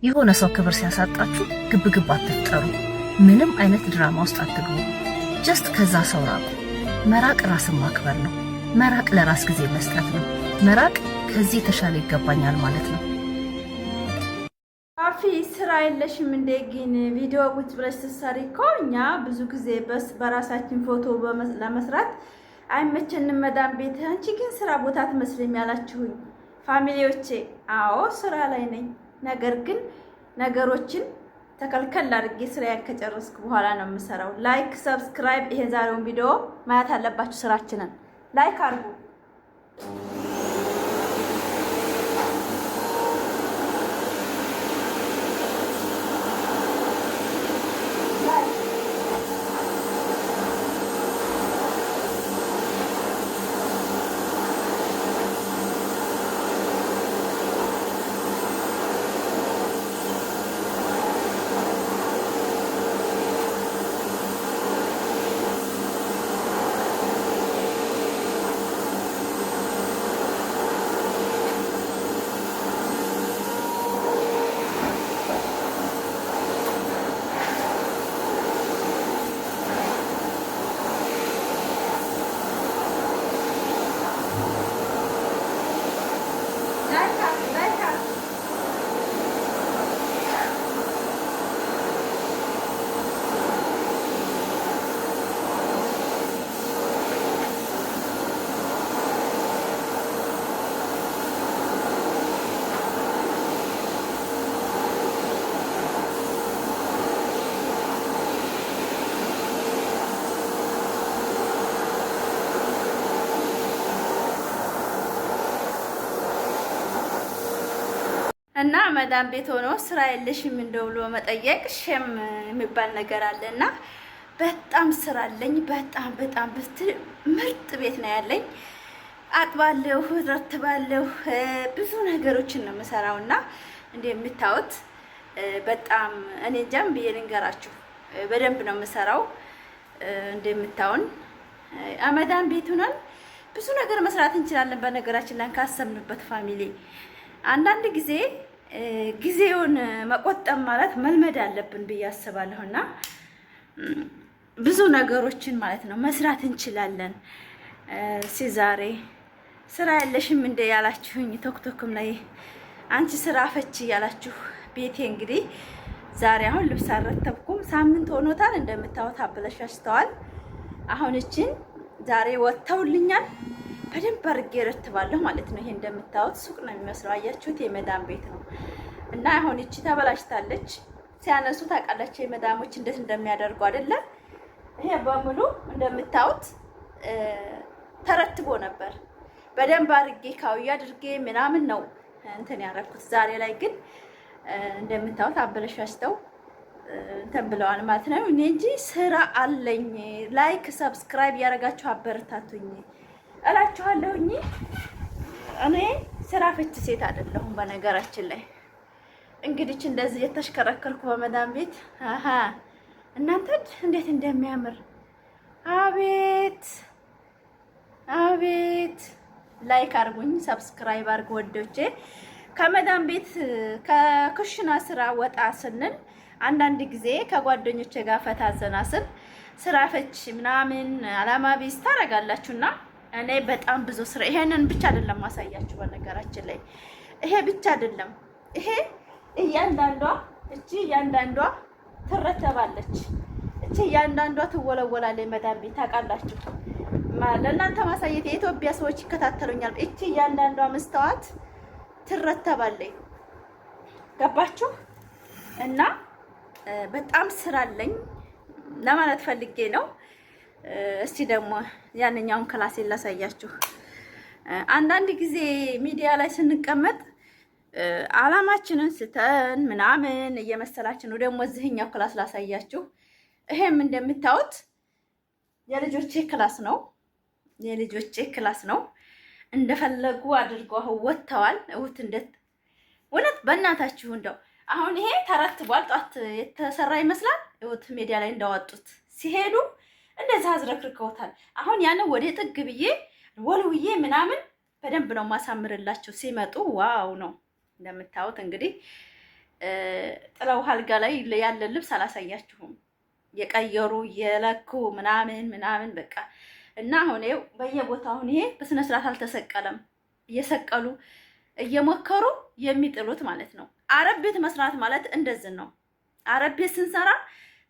የሆነ ሰው ክብር ሲያሳጣችሁ ግብግብ አትፍጠሩ። ምንም አይነት ድራማ ውስጥ አትግቡ። ጀስት ከዛ ሰው ራቁ። መራቅ ራስን ማክበር ነው። መራቅ ለራስ ጊዜ መስጠት ነው። መራቅ ከዚህ የተሻለ ይገባኛል ማለት ነው። አፊ ስራ የለሽም እንዴ? ግን ቪዲዮ ቁጭ ብለሽ ስትሰሪ እኮ እኛ ብዙ ጊዜ በራሳችን ፎቶ ለመስራት አይመቸንም መዳም ቤት። አንቺ ግን ስራ ቦታ ትመስለኝ ያላችሁኝ ፋሚሊዎቼ። አዎ ስራ ላይ ነኝ። ነገር ግን ነገሮችን ተከልከል አድርጌ ስራዬን ከጨረስኩ በኋላ ነው የምሰራው። ላይክ ሰብስክራይብ፣ ይሄን ዛሬውን ቪዲዮ ማየት አለባችሁ። ስራችንን ላይክ አድርጉ። እና መዳም ቤት ሆኖ ስራ የለሽም እንደው ብሎ መጠየቅ ሸም የሚባል ነገር አለና በጣም ስራ አለኝ። በጣም ምርጥ ቤት ነው ያለኝ። አጥባለሁ፣ ረትባለሁ፣ ብዙ ነገሮችን ነው የምሰራውና እንደምታዩት በጣም እኔ እንጃም ብዬ ልንገራችሁ በደንብ ነው የምሰራው። እንደምታዩን መዳም ቤት ሆነን ብዙ ነገር መስራት እንችላለን። በነገራችን ላይ ካሰብንበት ፋሚሊ አንዳንድ ጊዜ ጊዜውን መቆጠብ ማለት መልመድ አለብን ብዬ አስባለሁና ብዙ ነገሮችን ማለት ነው መስራት እንችላለን። ዛሬ ስራ የለሽም እንደ ያላችሁኝ ቶክቶክም ላይ አንቺ ስራ ፈች ያላችሁ ቤቴ እንግዲህ ዛሬ አሁን ልብስ አልረተብኩም። ሳምንት ሆኖታል። እንደምታዩት አበላሽተዋል። አሁን እቺን ዛሬ ወጥተውልኛል። በደንብ አድርጌ እረትባለሁ ማለት ነው። ይሄ እንደምታዩት ሱቅ ነው የሚመስለው። አያችሁት? የመዳም ቤት ነው እና አሁን እቺ ተበላሽታለች። ሲያነሱ ታውቃላችሁ የመዳሞች እንዴት እንደሚያደርጉ አይደለ? ይሄ በሙሉ እንደምታዩት ተረትቦ ነበር። በደንብ አድርጌ ካውያ አድርጌ ምናምን ነው እንትን ያደረኩት። ዛሬ ላይ ግን እንደምታዩት አበላሽተው እንትን ብለዋል ማለት ነው። እኔ እንጂ ስራ አለኝ። ላይክ ሰብስክራይብ ያደረጋችሁ አበረታቱኝ እላችኋለሁኝ። እኔ ስራ ፈች ሴት አይደለሁም። በነገራችን ላይ እንግዲህ እንደዚህ የተሽከረከርኩ በመዳም ቤት እናንተ እንዴት እንደሚያምር አቤት። ላይክ አርጉኝ፣ ሰብስክራይብ አርጉ ወዶቼ። ከመዳም ቤት ከኩሽና ስራ ወጣ ስንል አንዳንድ ጊዜ ከጓደኞቼ ጋር ፈታ ዘና ስል ስራ ፈች ምናምን አላማ ቢስ ታረጋላችሁና እኔ በጣም ብዙ ስራ ይሄንን ብቻ አይደለም ማሳያችሁ። በነገራችን ላይ ይሄ ብቻ አይደለም። ይሄ እያንዳንዷ ትረተባለች። እያንዳንዷ ትወለወላለች። መዳም ቤት ታውቃላችሁ። ለእናንተ ማሳየት የኢትዮጵያ ሰዎች ይከታተሉኛል። እያንዳንዷ መስተዋት ትረተባለች። ገባችሁ? እና በጣም ስራ አለኝ ለማለት ፈልጌ ነው። እስቲ ደግሞ ያንኛውን ክላስ ላሳያችሁ። አንዳንድ ጊዜ ሚዲያ ላይ ስንቀመጥ አላማችንን ስተን ምናምን እየመሰላችን ነው። ደግሞ እዚህኛው ክላስ ላሳያችሁ። ይሄም እንደምታዩት የልጆቼ ክላስ ነው። እንደፈለጉ አድርገው ወጥተዋል። እውነት በእናታችሁ እንደው አሁን ይሄ ተረትቧል። ጧት የተሰራ ይመስላል። እውት ሚዲያ ላይ እንዳወጡት ሲሄዱ እንደዛ አዝረክርከውታል። አሁን ያንን ወደ ጥግ ብዬ ወልውዬ ምናምን በደንብ ነው ማሳምርላችሁ። ሲመጡ ዋው ነው እንደምታዩት እንግዲህ ጥለው አልጋ ላይ ያለ ልብስ አላሳያችሁም። የቀየሩ የለኩ ምናምን በቃ እና አሁን ይኸው በየቦታው አሁን ይሄ በስነ ስርዓት አልተሰቀለም። እየሰቀሉ እየሞከሩ የሚጥሉት ማለት ነው። አረብ ቤት መስራት ማለት እንደዚህ ነው። አረብ ቤት ስንሰራ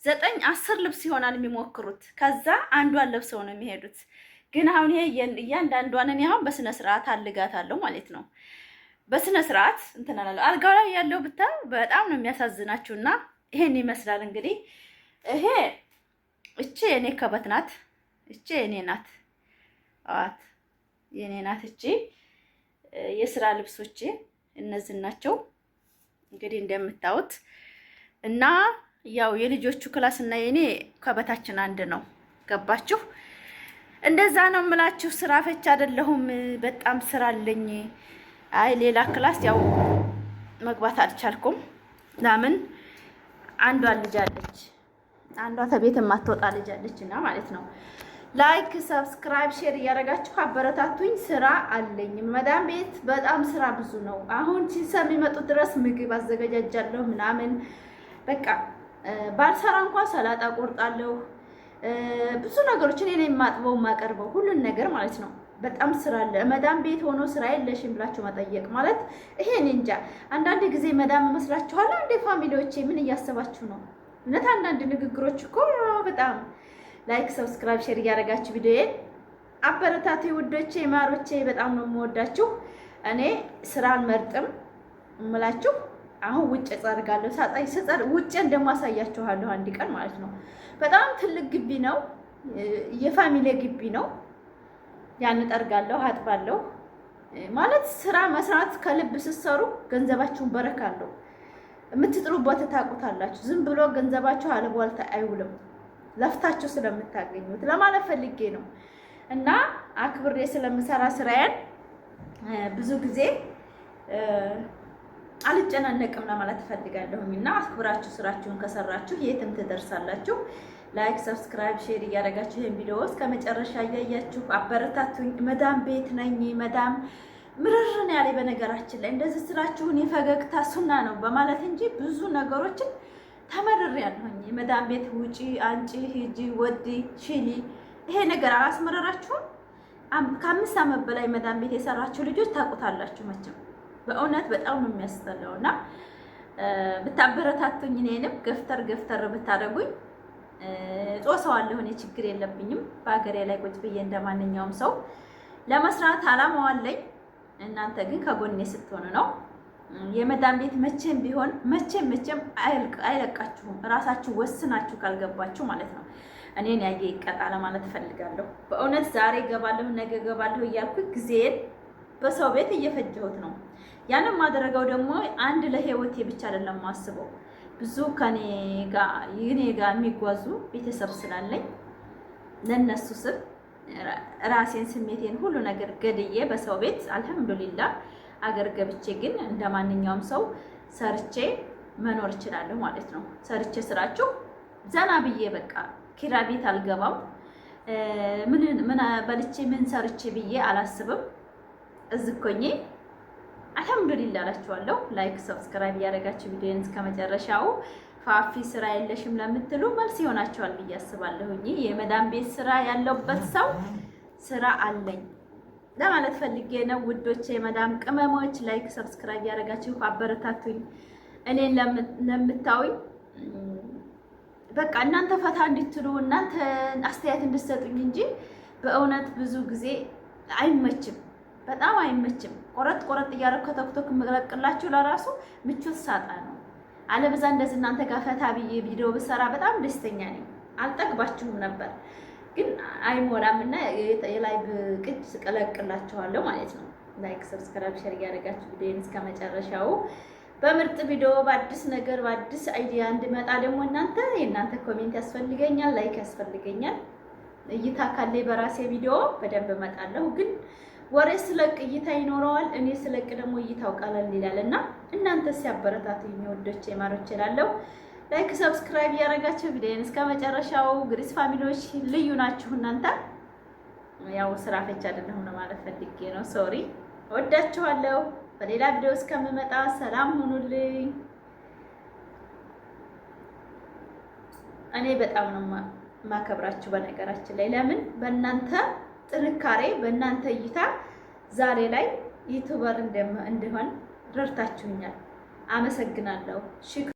9-10 ልብስ ይሆናል የሚሞክሩት። ከዛ አንዷን ለብሰው ነው የሚሄዱት። ግን አሁን ይሄ እያንዳንዷን እኔ አሁን በስነ ስርዓት አልጋታለሁ ማለት ነው። በስነ ስርዓት እንትን አላለሁ። አልጋው ላይ ያለው ብታይ በጣም ነው የሚያሳዝናችሁና ይሄን ይመስላል እንግዲህ። ይሄ እቺ የኔ ከበት ናት። እቺ የኔ ናት። አት የኔ ናት። እቺ የስራ ልብሶቼ እነዚህ ናቸው እንግዲህ እንደምታዩት። እና ያው የልጆቹ ክላስ እና የኔ ከበታችን አንድ ነው። ገባችሁ? እንደዛ ነው የምላችሁ። ስራ ፈች አይደለሁም። በጣም ስራ አለኝ። አይ ሌላ ክላስ ያው መግባት አልቻልኩም። ለምን? አንዷ ልጅ አለች። አንዷ ተቤት የማትወጣ ልጅ አለችና ማለት ነው። ላይክ ሰብስክራይብ ሼር እያደረጋችሁ አበረታቱኝ። ስራ አለኝ። መዳም ቤት በጣም ስራ ብዙ ነው። አሁን ሲሰሚመጡት ድረስ ምግብ አዘገጃጃለሁ ምናምን በቃ ባልሰራ እንኳን ሰላጣ ቆርጣለሁ። ብዙ ነገሮች እኔ ነኝ የማጥበው የማቀርበው ሁሉን ነገር ማለት ነው። በጣም ስራ አለ። መዳም ቤት ሆኖ ስራ የለሽም ብላችሁ መጠየቅ ማለት ይሄ እኔ እንጃ። አንዳንድ ጊዜ መዳም መስላችኋል እንዴ? ፋሚሊዎቼ ምን እያሰባችሁ ነው? እውነት አንዳንድ ንግግሮች እኮ በጣም ላይክ ሰብስክራይብ ሼር እያደረጋችሁ ቪዲዮዬን አበረታቱ ውዶቼ ማሮቼ። በጣም ነው የምወዳችሁ። እኔ ስራ አልመርጥም እምላችሁ። አሁን ውጭ ጸርጋለሁ። ውጭ እንደማሳያችኋለሁ አንድ ቀን ማለት ነው። በጣም ትልቅ ግቢ ነው፣ የፋሚሊ ግቢ ነው። ያን ጠርጋለሁ፣ አጥባለሁ። ማለት ስራ መስራት ከልብ ስትሰሩ ገንዘባችሁን በረካለሁ። የምትጥሩበት ታውቁታላችሁ። ዝም ብሎ ገንዘባችሁ አለቧልታ አይውልም፣ ለፍታችሁ ስለምታገኙት ለማለት ፈልጌ ነው። እና አክብሬ ስለምሰራ ስራዬን ብዙ ጊዜ አልጨናነቅም ለማለት ፈልጋለሁኝ። እና አክብራችሁ ስራችሁን ከሰራችሁ የትም ትደርሳላችሁ። ላይክ ሰብስክራይብ ሼር እያደረጋችሁ ይሄን ቪዲዮ እስከ መጨረሻ እያያችሁ አበረታቱኝ። መዳም ቤት ነኝ። መዳም ምርርን ያለ በነገራችን ላይ እንደዚህ ስራችሁን የፈገግታ ሱና ነው በማለት እንጂ ብዙ ነገሮችን ተመርሬያለሁኝ። የመዳም ቤት ውጪ፣ አንጪ፣ ሂጂ፣ ወዲ፣ ሽሊ ይሄ ነገር አላስመረራችሁም? ከ5 ዓመት በላይ መዳም ቤት የሰራችሁ ልጆች ታውቁታላችሁ መቼም። በእውነት በጣም ነው የሚያስጠላውና ብታበረታቱኝ እኔንም ገፍተር ብታደርጉኝ ጦሰዋለሁ። እኔ ችግር የለብኝም። በሀገሬ ላይ ቁጭ ብዬ እንደማንኛውም ሰው ለመስራት አላማው አለኝ። እናንተ ግን ከጎኔ ስትሆኑ ነው። የመዳም ቤት መቼም ቢሆን መቼም አይለቃችሁም። እራሳችሁ ወስናችሁ ካልገባችሁ ማለት ነው። እኔን ያየ ይቀጣ ለማለት እፈልጋለሁ። በእውነት ዛሬ ገባለሁ ነገ ገባለሁ እያልኩ ጊዜን በሰው ቤት እየፈጀሁት ነው። ያንን ማድረገው ደግሞ አንድ ለህይወቴ ብቻ አይደለም ማስበው ብዙ ከኔ ጋር የሚጓዙ ቤተሰብ ስላለኝ ለነሱ ስል ራሴን ስሜቴን ሁሉ ነገር ገድዬ በሰው ቤት አልሐምዱሊላህ አገር ገብቼ ግን እንደማንኛውም ሰው ሰርቼ መኖር እችላለሁ ማለት ነው። ሰርቼ ስራችሁ ዘና ብዬ በቃ ኪራ ቤት አልገባም። ምን በልቼ ምን ሰርቼ ብዬ አላስብም። እዝኮኜ አልሐምዱሊላህ አላችኋለሁ። ላይክ ሰብስክራይብ ያደረጋችሁ ቪዲዮን እስከመጨረሻው ፋፊ ስራ የለሽም ለምትሉ መልስ ይሆናችኋል ብዬ አስባለሁኝ። የመዳም ቤት ስራ ያለበት ሰው ስራ አለኝ ለማለት ፈልጌ ነው ውዶቼ። የመዳም ቅመሞች ላይክ ሰብስክራይብ ያደረጋችሁ አበረታቱኝ። እኔን ለምታዩኝ በቃ እናንተ ፈታ እንድትሉ እናንተ አስተያየት እንድትሰጡኝ እንጂ በእውነት ብዙ ጊዜ አይመችም፣ በጣም አይመችም። ቆረጥ እያደረኩ ከተክቶክ የምለቅላችሁ ለራሱ ምቾት ሳጣ ነው። አለበዛ እንደዚህ እናንተ ጋር ፈታ ብዬ ቪዲዮ ብሰራ በጣም ደስተኛ ነኝ። አልጠግባችሁም ነበር ግን አይሞላም እና የላይቭ ቅጅ ስቀለቅላችኋለሁ ማለት ነው። ላይክ ሰብስክራይብ ሼር ያደረጋችሁ ቪዲዮን እስከመጨረሻው በምርጥ ቪዲዮ በአዲስ ነገር በአዲስ አይዲያ እንድመጣ ደግሞ የእናንተ ኮሜንት ያስፈልገኛል፣ ላይክ ያስፈልገኛል። እይታ ካለ በራሴ ቪዲዮ በደንብ እመጣለሁ። ግን ወሬ ስለቅ እይታ ይኖረዋል፣ እኔ ስለቅ ደግሞ እይታው ቀለል ይላልና እናንተ ሲያበረታቱኝ ወዶቼ ማሮቼ እላለሁ። ላይክ ሰብስክራይብ ያደረጋችሁ ቪዲዮን እስከመጨረሻው ግሪስ ፋሚሊዎች ልዩ ናችሁ እናንተ። ያው ስራ ፈቻ አይደለም ማለት ፈልጌ ነው። ሶሪ ወዳችኋለሁ። በሌላ ቪዲዮ እስከምመጣ ሰላም ሁኑልኝ። እኔ በጣም ነው ማከብራችሁ። በነገራችን ላይ ለምን በእናንተ ጥንካሬ በእናንተ እይታ ዛሬ ላይ ዩቲዩበር እንደሆን ረድታችሁኛል። አመሰግናለሁ። ሽክሩ